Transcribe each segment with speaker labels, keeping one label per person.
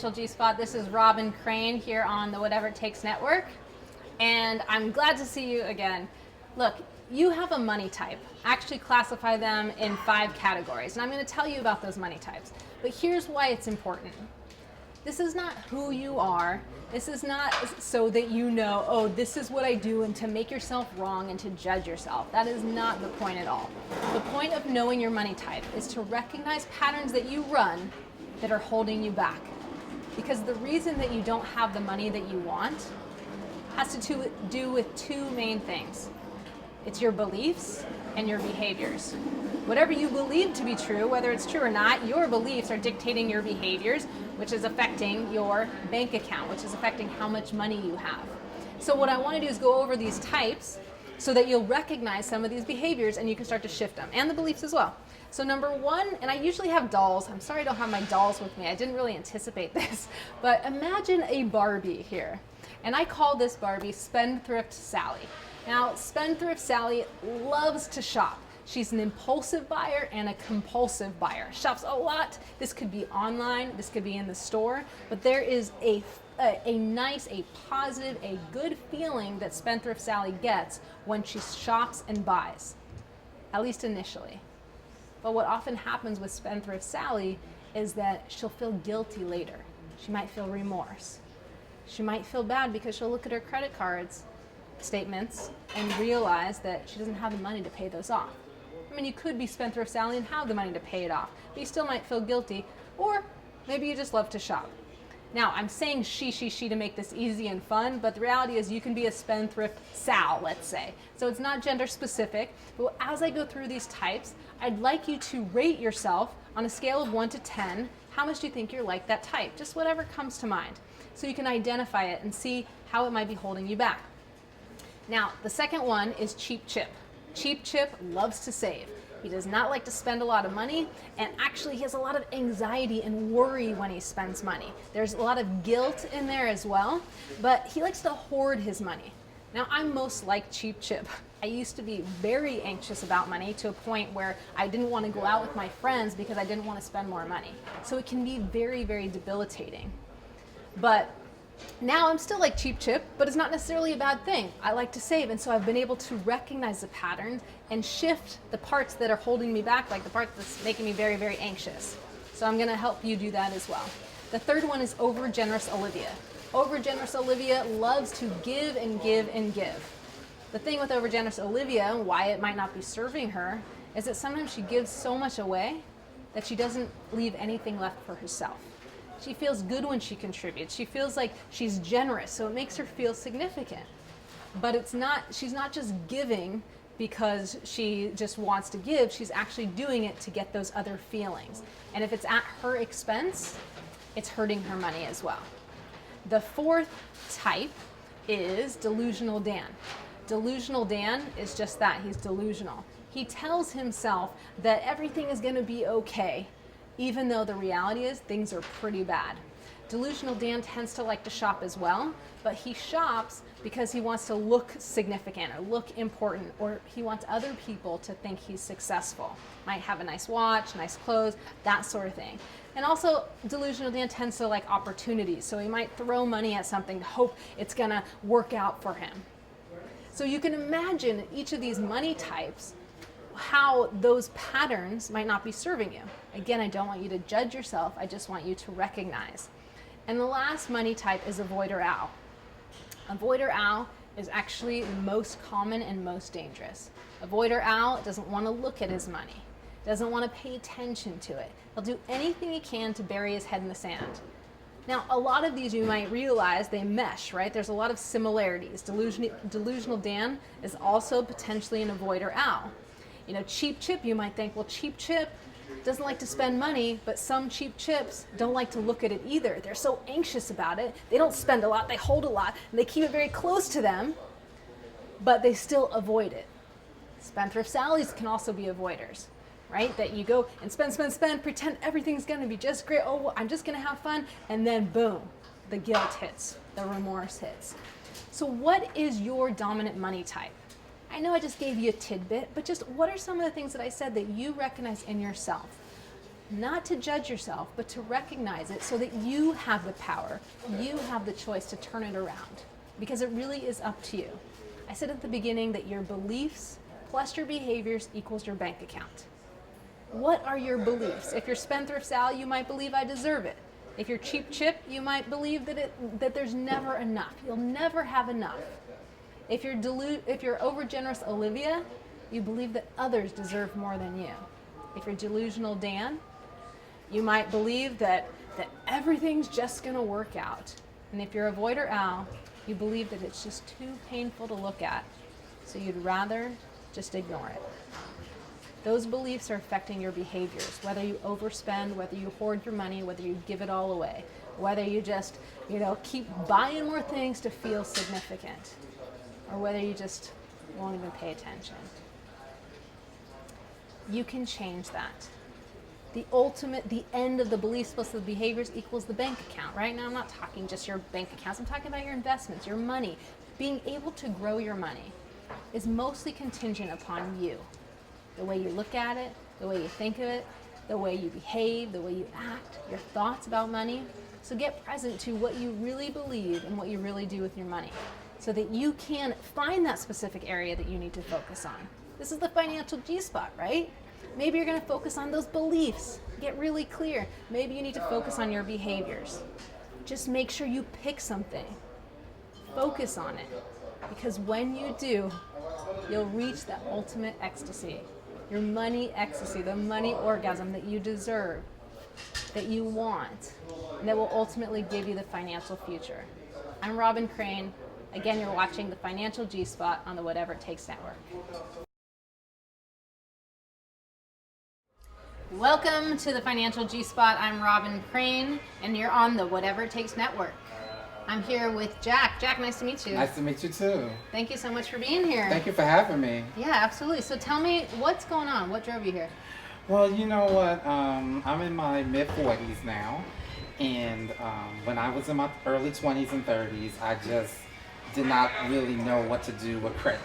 Speaker 1: Financial G-Spot. This is Robyn Crane here on the Whatever It Takes Network, and I'm glad to see you again. Look, you have a money type. I actually classify them in 5 categories, and I'm going to tell you about those money types. But here's why it's important. This is not who you are. This is not so that you know, oh, this is what I do, and to make yourself wrong and to judge yourself. That is not the point at all. The point of knowing your money type is to recognize patterns that you run that are holding you back. Because the reason that you don't have the money that you want has to do with 2 main things. It's your beliefs and your behaviors. Whatever you believe to be true, whether it's true or not, your beliefs are dictating your behaviors, which is affecting your bank account, which is affecting how much money you have. So what I want to do is go over these types so that you'll recognize some of these behaviors and you can start to shift them, and the beliefs as well. So number 1, and I usually have dolls. I'm sorry I don't have my dolls with me. I didn't really anticipate this, but imagine a Barbie here. And I call this Barbie Spendthrift Sally. Now, Spendthrift Sally loves to shop. She's an impulsive buyer and a compulsive buyer. Shops a lot. This could be online, this could be in the store, but there is a nice, a positive, a good feeling that Spendthrift Sally gets when she shops and buys, at least initially. But what often happens with Spendthrift Sally is that she'll feel guilty later. She might feel remorse. She might feel bad because she'll look at her credit cards statements and realize that she doesn't have the money to pay those off. I mean, you could be Spendthrift Sally and have the money to pay it off, but you still might feel guilty, or maybe you just love to shop. Now, I'm saying she to make this easy and fun, but the reality is you can be a Spendthrift Sal, let's say. So it's not gender specific, but as I go through these types, I'd like you to rate yourself on a scale of 1 to 10. How much do you think you're like that type? Just whatever comes to mind. So you can identify it and see how it might be holding you back. Now, the second one is Cheap Chip. Cheap Chip loves to save. He does not like to spend a lot of money, and actually he has a lot of anxiety and worry when he spends money. There's a lot of guilt in there as well, but he likes to hoard his money. Now, I'm most like Cheap Chip. I used to be very anxious about money to a point where I didn't want to go out with my friends because I didn't want to spend more money. So it can be very, very debilitating. But now I'm still like Cheap Chip, but it's not necessarily a bad thing. I like to save, and so I've been able to recognize the patterns and shift the parts that are holding me back, like the part that's making me very, very anxious. So I'm gonna help you do that as well. The third one is Overgenerous Olivia. Overgenerous Olivia loves to give and give and give. The thing with Overgenerous Olivia, and why it might not be serving her, is that sometimes she gives so much away that she doesn't leave anything left for herself. She feels good when she contributes. She feels like she's generous, so it makes her feel significant. But she's not just giving because she just wants to give, she's actually doing it to get those other feelings. And if it's at her expense, it's hurting her money as well. The fourth type is Delusional Dan. Delusional Dan is just that, he's delusional. He tells himself that everything is gonna be okay, even though the reality is things are pretty bad. Delusional Dan tends to like to shop as well, but he shops because he wants to look significant or look important, or he wants other people to think he's successful. Might have a nice watch, nice clothes, that sort of thing. And also, Delusional Dan tends to like opportunities, so he might throw money at something to hope it's gonna work out for him. So you can imagine each of these money types, how those patterns might not be serving you. Again, I don't want you to judge yourself, I just want you to recognize. And the last money type is Avoider Owl. Avoider Owl is actually the most common and most dangerous. Avoider Owl doesn't want to look at his money, doesn't want to pay attention to it. He'll do anything he can to bury his head in the sand. Now, a lot of these you might realize they mesh, right? There's a lot of similarities. Delusional Dan is also potentially an Avoider Owl. You know, Cheap Chip, you might think, well, Cheap Chip doesn't like to spend money, but some Cheap Chips don't like to look at it either. They're so anxious about it. They don't spend a lot, they hold a lot, and they keep it very close to them, but they still avoid it. Spendthrift Sallies can also be avoiders, right? That you go and spend, pretend everything's gonna be just great. Oh, well, I'm just gonna have fun, and then boom, the guilt hits, the remorse hits. So what is your dominant money type? I know I just gave you a tidbit, but just what are some of the things that I said that you recognize in yourself? not to judge yourself, but to recognize it so that you have the power. You have the choice to turn it around because it really is up to you. I said at the beginning that your beliefs plus your behaviors equals your bank account. What are your beliefs? If you're spendthrift Sal, you might believe I deserve it. If you're cheap Chip, you might believe that there's never enough. You'll never have enough. If you're overgenerous Olivia, you believe that others deserve more than you. If you're delusional Dan, you might believe that everything's just going to work out. And if you're avoider Al, you believe that it's just too painful to look at, so you'd rather just ignore it. Those beliefs are affecting your behaviors, whether you overspend, whether you hoard your money, whether you give it all away, whether you just, keep buying more things to feel significant, or whether you just won't even pay attention. You can change that. The end of the beliefs plus the behaviors equals the bank account. Right now, I'm not talking just your bank accounts. I'm talking about your investments, your money. Being able to grow your money is mostly contingent upon you. The way you look at it, the way you think of it, the way you behave, the way you act, your thoughts about money. So get present to what you really believe and what you really do with your money so that you can find that specific area that you need to focus on. This is the financial G-spot, right? Maybe you're going to focus on those beliefs. Get really clear. Maybe you need to focus on your behaviors. Just make sure you pick something. Focus on it. Because when you do, you'll reach that ultimate ecstasy. Your money ecstasy, the money orgasm that you deserve, that you want, and that will ultimately give you the financial future. I'm Robyn Crane. Again, you're watching the Financial G-Spot on the Whatever It Takes Network. Welcome to the Financial G-Spot. I'm Robyn Crane, and you're on the Whatever It Takes Network. I'm here with Jack. Jack, nice to meet you.
Speaker 2: Nice to meet you too.
Speaker 1: Thank you so much for being here.
Speaker 2: Thank you for having me.
Speaker 1: Yeah, absolutely. So tell me, what's going on? What drove you here?
Speaker 2: Well, you know what? I'm in my mid-40s now, and when I was in my early 20s and 30s, I just did not really know what to do with credit,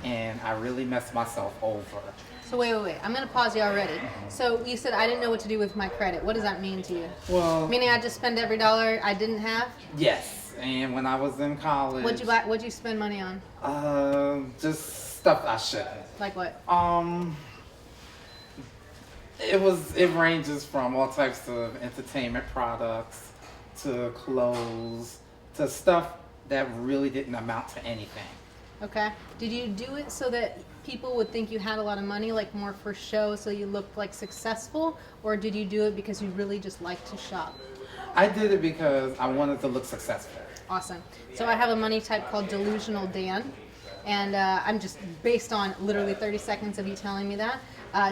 Speaker 2: and I really messed myself over.
Speaker 1: So wait. I'm going to pause you already. So you said I didn't know what to do with my credit. What does that mean to you?
Speaker 2: Well,
Speaker 1: meaning I just spend every dollar I didn't have?
Speaker 2: Yes. And when I was in college,
Speaker 1: What'd you buy? What'd you spend money on?
Speaker 2: Just stuff I shouldn't.
Speaker 1: Like what?
Speaker 2: It ranges from all types of entertainment products to clothes to stuff that really didn't amount to anything.
Speaker 1: Okay. Did you do it so that people would think you had a lot of money, like more for show, so you looked like successful, or did you do it because you really just like to shop?
Speaker 2: I did it because I wanted to look successful.
Speaker 1: Awesome. So I have a money type called Delusional Dan, and I'm just based on literally 30 seconds of you telling me that.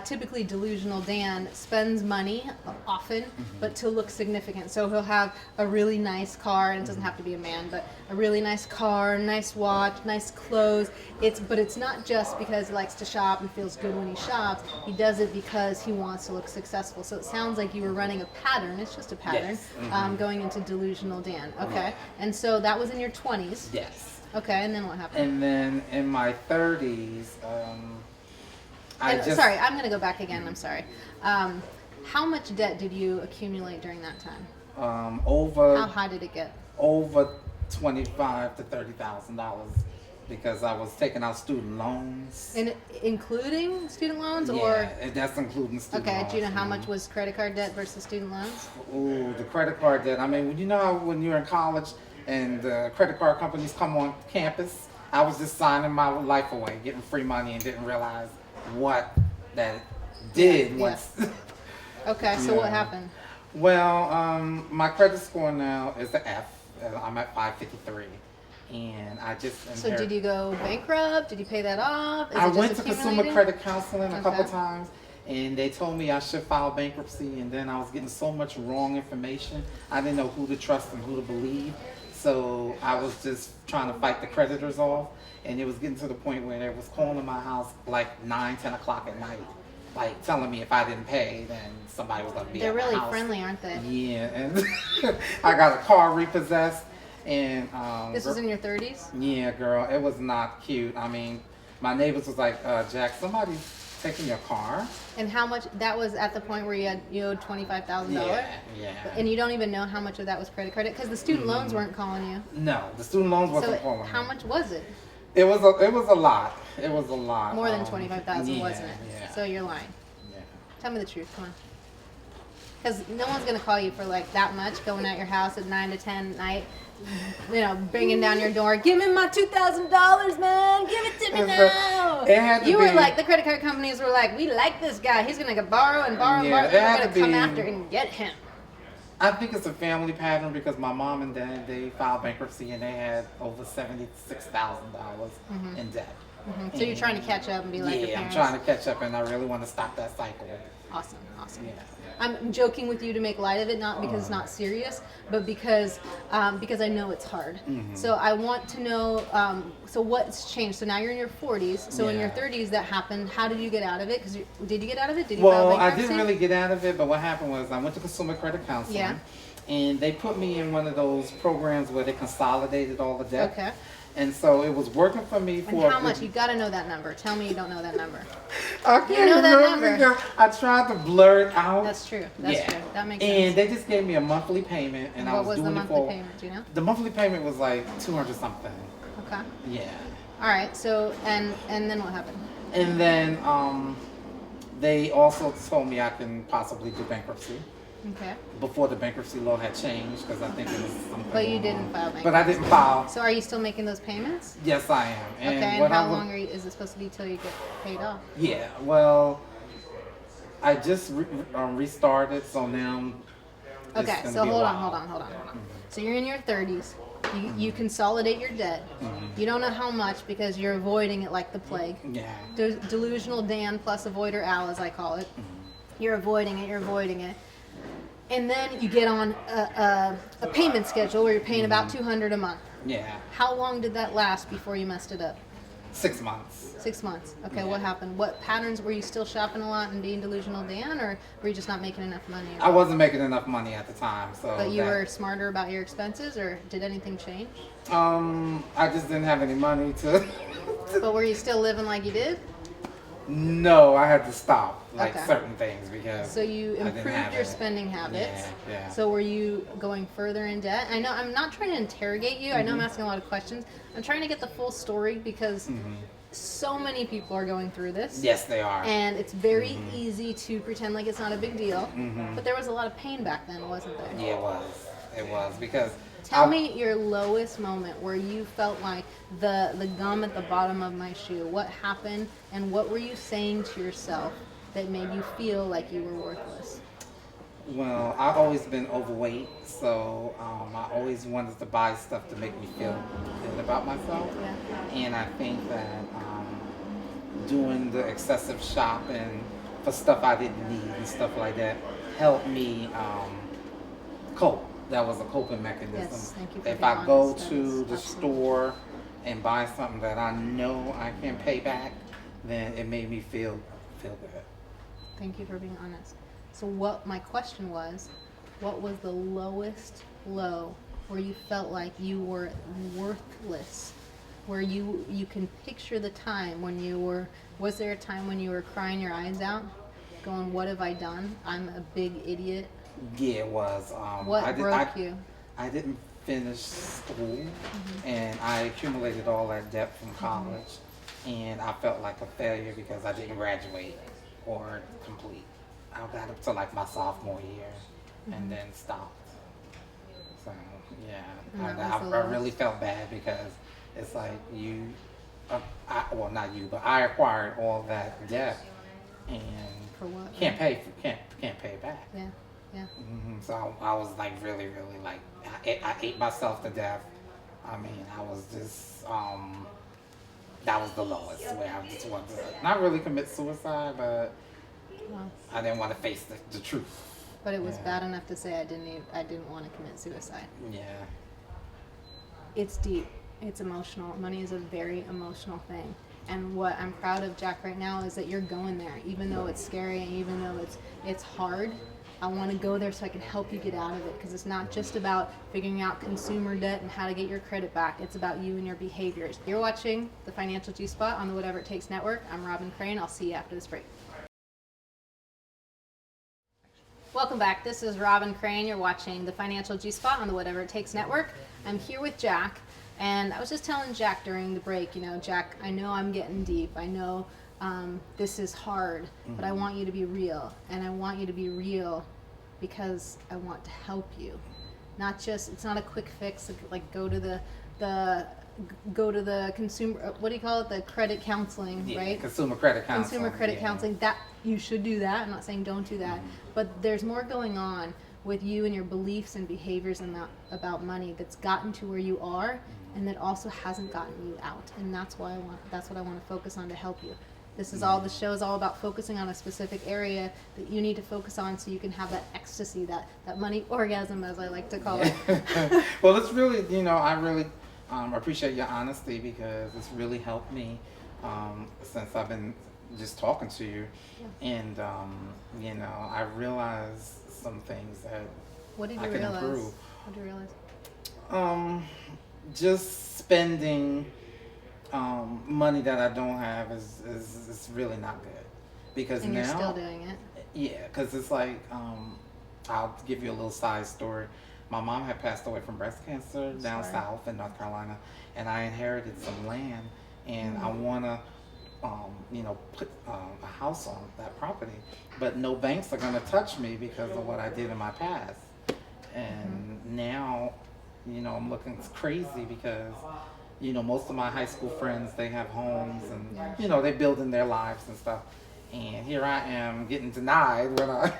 Speaker 1: Typically, Delusional Dan spends money often, but to look significant. So he'll have a really nice car, and it doesn't have to be a man, but a really nice car, nice watch, nice clothes. But it's not just because he likes to shop and feels good when he shops. He does it because he wants to look successful. So it sounds like you were running a pattern. It's just a pattern.
Speaker 2: Yes.
Speaker 1: Going into Delusional Dan. Okay. And so that was in your 20s.
Speaker 2: Yes.
Speaker 1: Okay, and then what happened?
Speaker 2: And then in my 30s,
Speaker 1: sorry, I'm going to go back again. I'm sorry. How much debt did you accumulate during that time? How high did it get?
Speaker 2: Over $25,000 to $30,000 because I was taking out student loans.
Speaker 1: And including student loans,
Speaker 2: or that's including student loans.
Speaker 1: Okay. Do you know how much was credit card debt versus student loans?
Speaker 2: Ooh, the credit card debt. I mean, you know how when you're in college and the credit card companies come on campus, I was just signing my life away, getting free money, and didn't realize what that did once.
Speaker 1: Okay, so what happened?
Speaker 2: Well, my credit score now is an F. I'm at 553, and I just.
Speaker 1: So did you go bankrupt? Did you pay that off?
Speaker 2: I went to consumer credit counseling a couple times, and they told me I should file bankruptcy, and then I was getting so much wrong information. I didn't know who to trust and who to believe, so I was just trying to fight the creditors off. And it was getting to the point where they was calling my house like 9, 10 o'clock at night, like telling me if I didn't pay, then somebody was going to be at my house.
Speaker 1: They're really friendly, aren't they?
Speaker 2: Yeah, and I got a car repossessed. And
Speaker 1: this was in your 30s?
Speaker 2: Yeah, girl, it was not cute. I mean, my neighbors was like, Jack, somebody's taking your car.
Speaker 1: And how much, that was at the point where you owed $25,000?
Speaker 2: Yeah.
Speaker 1: And you don't even know how much of that was credit card? Because the student loans weren't calling you.
Speaker 2: No, the student loans wasn't calling me.
Speaker 1: How much was it?
Speaker 2: It was a lot. It was a lot.
Speaker 1: More than 25,000,
Speaker 2: yeah,
Speaker 1: wasn't it?
Speaker 2: Yeah.
Speaker 1: So you're lying.
Speaker 2: Yeah.
Speaker 1: Tell me the truth. Come on. Because no one's gonna call you for like that much, going at your house at 9 to 10 at night, bringing down your door. Give me my $2,000, man. Give it to me now.
Speaker 2: It had to
Speaker 1: you were
Speaker 2: be,
Speaker 1: like, the credit card companies were like, we like this guy. He's gonna borrow and borrow and borrow. And we're gonna come after and get him.
Speaker 2: I think it's a family pattern because my mom and dad, they filed bankruptcy and they had over $76,000 in debt.
Speaker 1: Mm-hmm. So you're trying to catch up and be like your parents.
Speaker 2: I'm trying to catch up, and I really want to stop that cycle.
Speaker 1: Awesome.
Speaker 2: Yeah.
Speaker 1: I'm joking with you to make light of it, not because it's not serious, but because I know it's hard.
Speaker 2: Mm-hmm.
Speaker 1: So I want to know. So what's changed? So now you're in your 40s. So in your
Speaker 2: Yeah.
Speaker 1: 30s, that happened. How did you get out of it? Because did you get out of it? Did you
Speaker 2: Well,
Speaker 1: file
Speaker 2: I
Speaker 1: bankruptcy?
Speaker 2: didn't really get out of it, but what happened was I went to consumer credit counseling.
Speaker 1: Yeah.
Speaker 2: And they put me in one of those programs where they consolidated all the debt.
Speaker 1: Okay.
Speaker 2: And so it was working for me
Speaker 1: And
Speaker 2: for.
Speaker 1: how much? You got to know that number. Tell me you don't know that number.
Speaker 2: I can't
Speaker 1: You know that
Speaker 2: remember
Speaker 1: number.
Speaker 2: because I tried to blur it out.
Speaker 1: That's true. That's true. That makes
Speaker 2: And
Speaker 1: sense.
Speaker 2: they just gave me a monthly payment, and I
Speaker 1: What
Speaker 2: was
Speaker 1: was the
Speaker 2: doing it
Speaker 1: monthly
Speaker 2: for.
Speaker 1: payment? Do you know?
Speaker 2: The monthly payment was like 200 something.
Speaker 1: Okay.
Speaker 2: Yeah.
Speaker 1: All right. So and then what happened?
Speaker 2: And then they also told me I can possibly do bankruptcy
Speaker 1: Okay.
Speaker 2: before the bankruptcy law had changed because I think it was something.
Speaker 1: But you
Speaker 2: going
Speaker 1: didn't
Speaker 2: on.
Speaker 1: file bankruptcy.
Speaker 2: But I didn't file.
Speaker 1: So are you still making those payments?
Speaker 2: Yes, I am. And
Speaker 1: Okay, and
Speaker 2: what
Speaker 1: how
Speaker 2: I would-
Speaker 1: long is it supposed to be till you get paid off?
Speaker 2: Yeah, well, I just restarted, so now. it's
Speaker 1: Okay,
Speaker 2: gonna
Speaker 1: so
Speaker 2: be a
Speaker 1: hold on.
Speaker 2: while.
Speaker 1: So you're in your 30s. You consolidate your debt. You don't know how much because you're avoiding it like the plague.
Speaker 2: Yeah.
Speaker 1: Delusional Dan plus avoider Al, as I call it. You're avoiding it. And then you get on a payment schedule where you're paying about $200 a month.
Speaker 2: Yeah.
Speaker 1: How long did that last before you messed it up?
Speaker 2: 6 months.
Speaker 1: 6 months. Okay,
Speaker 2: Yeah.
Speaker 1: what happened? What patterns were you still shopping a lot and being delusional, Dan, or were you just not making enough money?
Speaker 2: I wasn't making enough money at the time, so.
Speaker 1: But you were smarter about your expenses, or did anything change?
Speaker 2: I just didn't have any money to.
Speaker 1: But were you still living like you did?
Speaker 2: No, I had to stop like
Speaker 1: Okay.
Speaker 2: certain things because.
Speaker 1: So you
Speaker 2: I didn't
Speaker 1: improved
Speaker 2: have
Speaker 1: your
Speaker 2: it.
Speaker 1: spending habits.
Speaker 2: Yeah.
Speaker 1: So were you going further in debt? I know I'm not trying to interrogate you. I know I'm
Speaker 2: Mm-hmm.
Speaker 1: asking a lot of questions. I'm trying to get the full story because so many people are going through this.
Speaker 2: Yes, they are.
Speaker 1: And it's very easy to pretend like it's not a big deal.
Speaker 2: Mm-hmm.
Speaker 1: But there was a lot of pain back then, wasn't there?
Speaker 2: Yeah, it was. It was because.
Speaker 1: Tell me your lowest moment where you felt like the gum at the bottom of my shoe. What happened and what were you saying to yourself that made you feel like you were worthless?
Speaker 2: Well, I've always been overweight, so I always wanted to buy stuff to make me feel good about myself.
Speaker 1: Yeah.
Speaker 2: And I think that doing the excessive shopping for stuff I didn't need and stuff like that helped me cope. That was a coping mechanism.
Speaker 1: Yes, thank you for
Speaker 2: If
Speaker 1: being
Speaker 2: I go
Speaker 1: honest.
Speaker 2: to
Speaker 1: That's
Speaker 2: the
Speaker 1: absolutely-
Speaker 2: store and buy something that I know I can pay back, then it made me feel good.
Speaker 1: Thank you for being honest. So what my question was, what was the lowest low where you felt like you were worthless? Where you can picture the time when you were, was there a time when you were crying your eyes out? Going, what have I done? I'm a big idiot.
Speaker 2: Yeah, it was.
Speaker 1: What broke you?
Speaker 2: I didn't finish school, and I accumulated all that debt from college, and I felt like a failure because I didn't graduate or complete. I got up to like my sophomore year, and then stopped. So yeah,
Speaker 1: And that was the
Speaker 2: I
Speaker 1: lowest.
Speaker 2: really felt bad because it's like well, not you, but I acquired all that debt and
Speaker 1: For what?
Speaker 2: can't pay it back.
Speaker 1: Yeah, yeah.
Speaker 2: So I was like really like I ate myself to death. I mean, I was just that was the lowest where I just wanted to not really commit suicide, but
Speaker 1: Well,
Speaker 2: I didn't want to face the truth.
Speaker 1: but it was
Speaker 2: Yeah.
Speaker 1: bad enough to say I didn't want to commit suicide.
Speaker 2: Yeah.
Speaker 1: It's deep. It's emotional. Money is a very emotional thing. And what I'm proud of, Jack, right now is that you're going there, even though it's scary and even though it's hard. I want to go there so I can help you get out of it, because it's not just about figuring out consumer debt and how to get your credit back. It's about you and your behaviors. You're watching the Financial G-Spot on the Whatever It Takes Network. I'm Robyn Crane. I'll see you after this break. Welcome back. This is Robyn Crane. You're watching the Financial G-Spot on the Whatever It Takes Network. I'm here with Jack, and I was just telling Jack during the break, Jack, I know I'm getting deep. I know this is hard, but I want you to be real, and I want you to be real because I want to help you. Not just, it's not a quick fix, like go to the consumer, what do you call it? The credit counseling, right?
Speaker 2: Consumer credit counseling.
Speaker 1: Consumer credit counseling. That you should do that. I'm not saying don't do that, but there's more going on with you and your beliefs and behaviors about money that's gotten to where you are, and that also hasn't gotten you out. And that's what I want to focus on to help you. This is all, the show is all about focusing on a specific area that you need to focus on so you can have that ecstasy, that money orgasm, as I like to call it.
Speaker 2: Well, it's really, I really appreciate your honesty, because it's really helped me since I've been just talking to you. Yeah. And, I realized some things that
Speaker 1: What did you
Speaker 2: I can
Speaker 1: realize?
Speaker 2: improve.
Speaker 1: What did you realize?
Speaker 2: Just spending money that I don't have is really not good, because
Speaker 1: And
Speaker 2: now
Speaker 1: you're still doing it.
Speaker 2: Yeah, because it's like I'll give you a little side story. My mom had passed away from breast cancer down south in North Carolina, and I inherited some land, and I want to put a house on that property, but no banks are going to touch me because of what I did in my past. And now I'm looking crazy, because most of my high school friends, they have homes, and they're building their lives and stuff, and here I am getting denied when I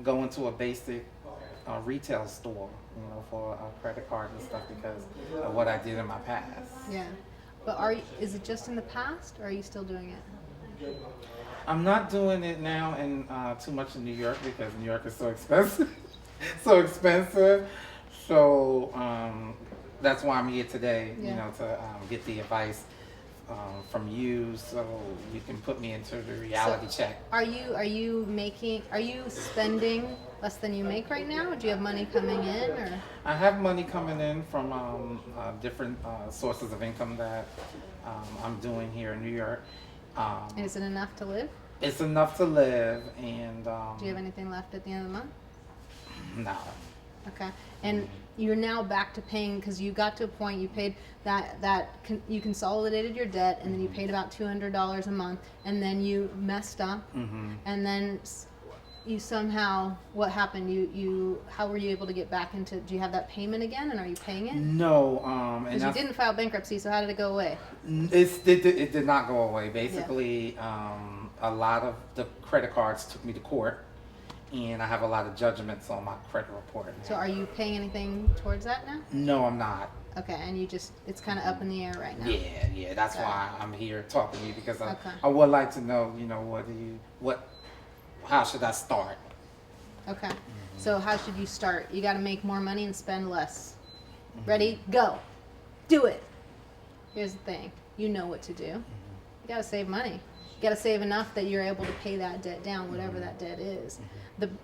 Speaker 2: go into a basic retail store for a credit card and stuff, because of what I did in my past.
Speaker 1: Yeah, but is it just in the past, or are you still doing it?
Speaker 2: I'm not doing it now in too much in New York, because New York is so expensive. So that's why I'm here today, to get the advice from you, so you can put me into the reality check.
Speaker 1: Are you spending less than you make right now? Or do you have money coming in, or?
Speaker 2: I have money coming in from different sources of income that I'm doing here in New York.
Speaker 1: Is it enough to live?
Speaker 2: It's enough to live, and
Speaker 1: do you have anything left at the end of the month?
Speaker 2: No.
Speaker 1: Okay, and you're now back to paying, because you got to a point, you paid you consolidated your debt, and then you paid about $200 a month, and then you messed up, and then you somehow, what happened? How were you able to get back into? Do you have that payment again, and are you paying it?
Speaker 2: No,
Speaker 1: because you didn't file bankruptcy, so how did it go away?
Speaker 2: It did not go away. Basically, a lot of the credit cards took me to court, and I have a lot of judgments on my credit report.
Speaker 1: So are you paying anything towards that now?
Speaker 2: No, I'm not.
Speaker 1: Okay, and it's kind of up in the air right now.
Speaker 2: Yeah, that's why I'm here talking to you, because I would like to know, how should I start?
Speaker 1: Okay, so how should you start? You got to make more money and spend less. Ready? Go. Do it. Here's the thing. You know what to do. You got to save money. You got to save enough that you're able to pay that debt down, whatever that debt is.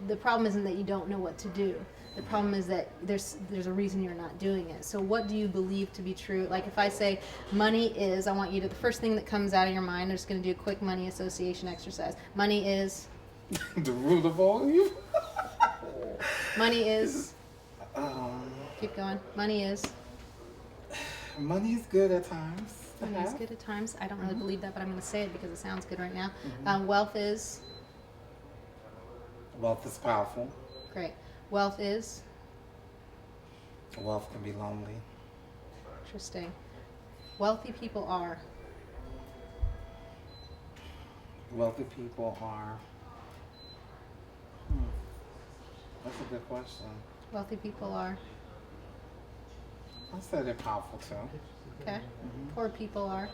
Speaker 1: The problem isn't that you don't know what to do. The problem is that there's a reason you're not doing it. So what do you believe to be true? Like if I say money is, I want you to, the first thing that comes out of your mind, I'm just going to do a quick money association exercise. Money is?
Speaker 2: The root of all evil.
Speaker 1: Money is? Keep going. Money is?
Speaker 2: Money is good at times.
Speaker 1: Money is good at times. I don't really believe that, but I'm going to say it because it sounds good right now. Wealth is?
Speaker 2: Wealth is powerful.
Speaker 1: Great. Wealth is?
Speaker 2: Wealth can be lonely.
Speaker 1: Interesting. Wealthy people are?
Speaker 2: Wealthy people are... That's a good question.
Speaker 1: Wealthy people are?
Speaker 2: I said they're powerful too.
Speaker 1: Okay. Poor people are?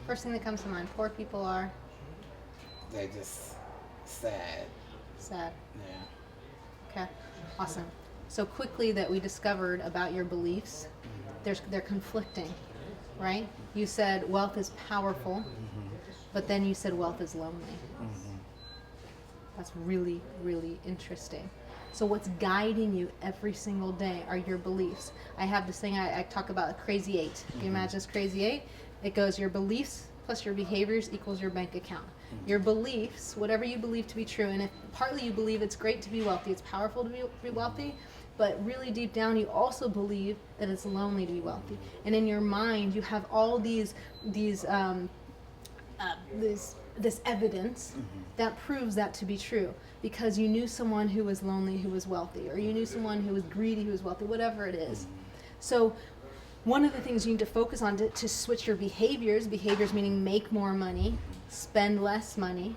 Speaker 1: First thing that comes to mind. Poor people are?
Speaker 2: They're just sad.
Speaker 1: Sad.
Speaker 2: Yeah.
Speaker 1: Okay. Awesome. So quickly that we discovered about your beliefs, they're conflicting, right? You said wealth is powerful. but then you said wealth is lonely. That's really, really interesting. So what's guiding you every single day are your beliefs. I have this thing I talk about, a crazy 8. Can you imagine this crazy 8? It goes your beliefs plus your behaviors equals your bank account. Your beliefs, whatever you believe to be true, and if partly you believe it's great to be wealthy, it's powerful to be wealthy, but really deep down you also believe that it's lonely to be wealthy. And in your mind you have all this evidence that proves that to be true, because you knew someone who was lonely who was wealthy, or you knew someone who was greedy who was wealthy, whatever it is. So one of the things you need to focus on to switch your behaviors meaning make more money, spend less money,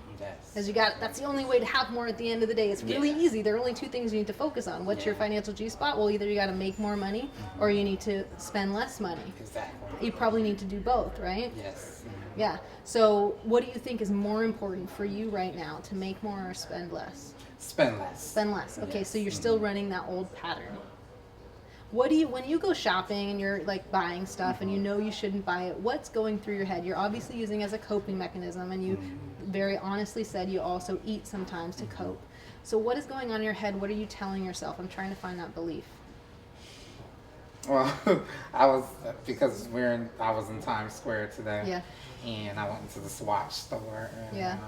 Speaker 1: because that's the only way to have more at the end of the day. It's really easy. There are only 2 things you need to focus on. What's your financial G-spot? Well, either you got to make more money or you need to spend less money.
Speaker 2: Exactly.
Speaker 1: You probably need to do both, right?
Speaker 2: Yes.
Speaker 1: Yeah. So what do you think is more important for you right now, to make more or spend less?
Speaker 2: Spend less.
Speaker 1: Spend less. Okay,
Speaker 2: Yes.
Speaker 1: so you're still running that old pattern. What do you, when you go shopping and you're like buying stuff and you know you shouldn't buy it, what's going through your head? You're obviously using it as a coping mechanism, and you very honestly said you also eat sometimes to cope. So what is going on in your head? What are you telling yourself? I'm trying to find that belief.
Speaker 2: Well, I was in Times Square today.
Speaker 1: Yeah.
Speaker 2: And I went into the Swatch store. And,
Speaker 1: Yeah.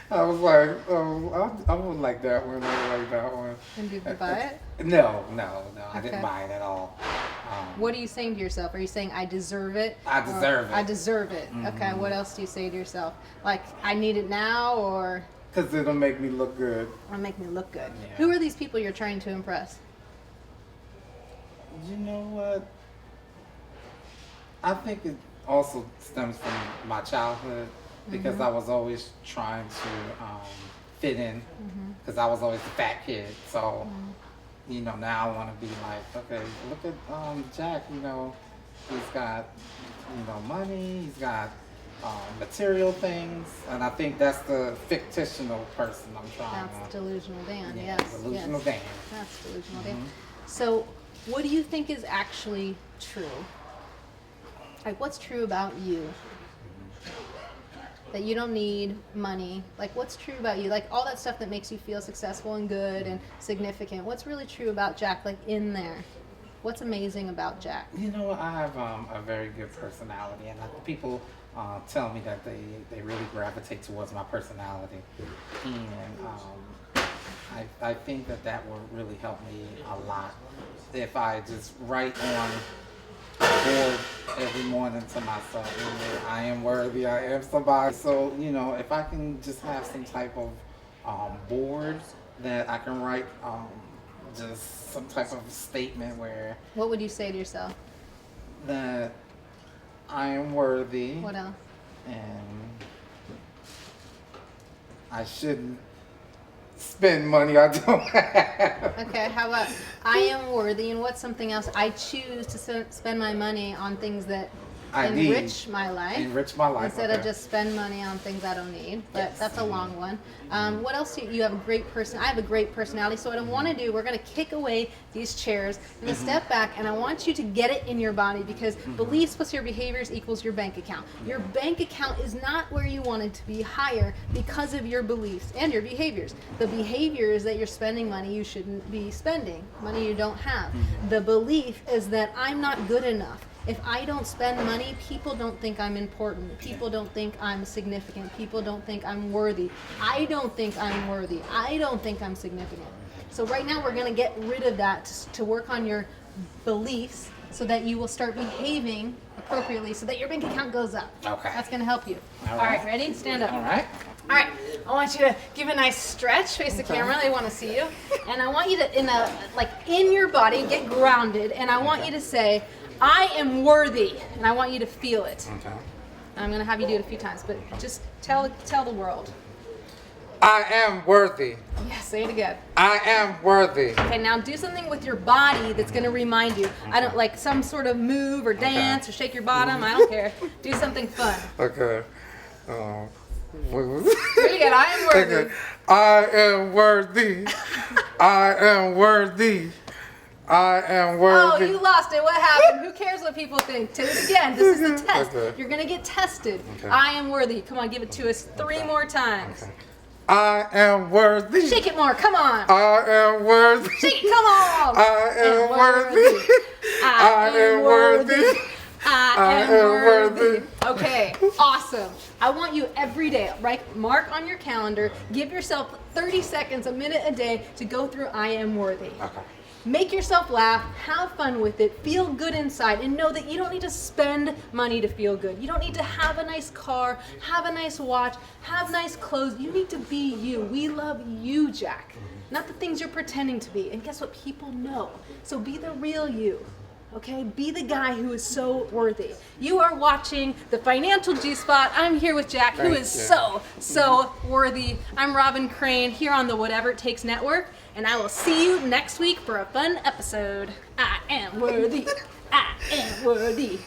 Speaker 2: I was like, oh, I would like that one. I would like that one.
Speaker 1: And did you buy it?
Speaker 2: No. I
Speaker 1: Okay.
Speaker 2: didn't buy it at all.
Speaker 1: What are you saying to yourself? Are you saying I deserve it?
Speaker 2: I deserve it.
Speaker 1: I deserve it. Okay. What else do you say to yourself? Like, I need it now, or
Speaker 2: Because it'll make me look good.
Speaker 1: it'll make me look good.
Speaker 2: Yeah.
Speaker 1: Who are these people you're trying to impress?
Speaker 2: You know what? I think it also stems from my childhood, because I was always trying to fit in, because I was always the fat kid. So, you know, now I want to be like, okay, look at Jack. You know, he's got, you know, money. He's got material things, and I think that's the fictional person I'm trying
Speaker 1: That's
Speaker 2: to.
Speaker 1: delusional Dan.
Speaker 2: Yeah,
Speaker 1: Yes.
Speaker 2: delusional
Speaker 1: yes.
Speaker 2: Dan.
Speaker 1: That's delusional Dan. So, what do you think is actually true? Like, what's true about you? That you don't need money. Like, what's true about you? Like, all that stuff that makes you feel successful and good and significant. What's really true about Jack, like, in there? What's amazing about Jack?
Speaker 2: You know, I have a very good personality, and people tell me that they really gravitate towards my personality. And I think that will really help me a lot if I just write on board every morning to myself, you know, I am worthy, I am somebody. So, you know, if I can just have some type of board that I can write just some type of statement where
Speaker 1: What would you say to yourself?
Speaker 2: that I am worthy
Speaker 1: What else?
Speaker 2: and I shouldn't spend money I don't have.
Speaker 1: Okay, how about I am worthy, and what's something else? I choose to spend my money on things that enrich my life.
Speaker 2: Enrich my life.
Speaker 1: Instead of just spend money on things I don't need. But
Speaker 2: Yes.
Speaker 1: that's a long one. What else do you have? A great person. I have a great personality. So what I want to do, we're going to kick away these chairs and step back, and I want you to get it in your body, because beliefs plus your behaviors equals your bank account. Your bank account is not where you want it to be, higher, because of your beliefs and your behaviors. The behavior is that you're spending money you shouldn't be spending, money you don't have. The belief is that I'm not good enough. If I don't spend money, people don't think I'm important. People don't think I'm significant. People don't think I'm worthy. I don't think I'm worthy. I don't think I'm significant. So right now we're going to get rid of that to work on your beliefs, so that you will start behaving appropriately, so that your bank account goes up.
Speaker 2: Okay.
Speaker 1: That's going to help you.
Speaker 2: All
Speaker 1: All
Speaker 2: right.
Speaker 1: right, ready? Stand up.
Speaker 2: All right.
Speaker 1: All right, I want you to give a nice stretch, face the camera, they want to see you. And I want you to, in your body, get grounded, and I want you to say, I am worthy, and I want you to feel it.
Speaker 2: Okay.
Speaker 1: I'm going to have you do it a few times, but just tell the world.
Speaker 2: I am worthy.
Speaker 1: Yeah, say it again.
Speaker 2: I am worthy.
Speaker 1: Okay, now do something with your body that's going to remind you. I don't like some sort of move or dance or shake your bottom. I don't care. Do something fun.
Speaker 2: Okay.
Speaker 1: Say it again. I am worthy.
Speaker 2: I am worthy. I am worthy. I am
Speaker 1: Oh,
Speaker 2: worthy.
Speaker 1: you lost it. What happened? Who cares what people think? Do it again. This is the test.
Speaker 2: Okay.
Speaker 1: You're going to get tested.
Speaker 2: Okay.
Speaker 1: I am worthy. Come on, give it to us 3 more times.
Speaker 2: Okay. I am worthy.
Speaker 1: Shake it more. Come on.
Speaker 2: I am worthy.
Speaker 1: Shake it. Come on.
Speaker 2: I am worthy. I am worthy.
Speaker 1: I am worthy. Okay, awesome. I want you every day, right? Mark on your calendar. Give yourself 30 seconds, a minute a day to go through I am worthy.
Speaker 2: Okay.
Speaker 1: Make yourself laugh, have fun with it, feel good inside, and know that you don't need to spend money to feel good. You don't need to have a nice car, have a nice watch, have nice clothes. You need to be you. We love you, Jack. Not the things you're pretending to be. And guess what? People know. So be the real you. Okay? Be the guy who is so worthy. You are watching the Financial G-Spot. I'm here with Jack, who is so worthy. I'm Robyn Crane here on the Whatever It Takes Network, and I will see you next week for a fun episode. I am worthy. I am worthy.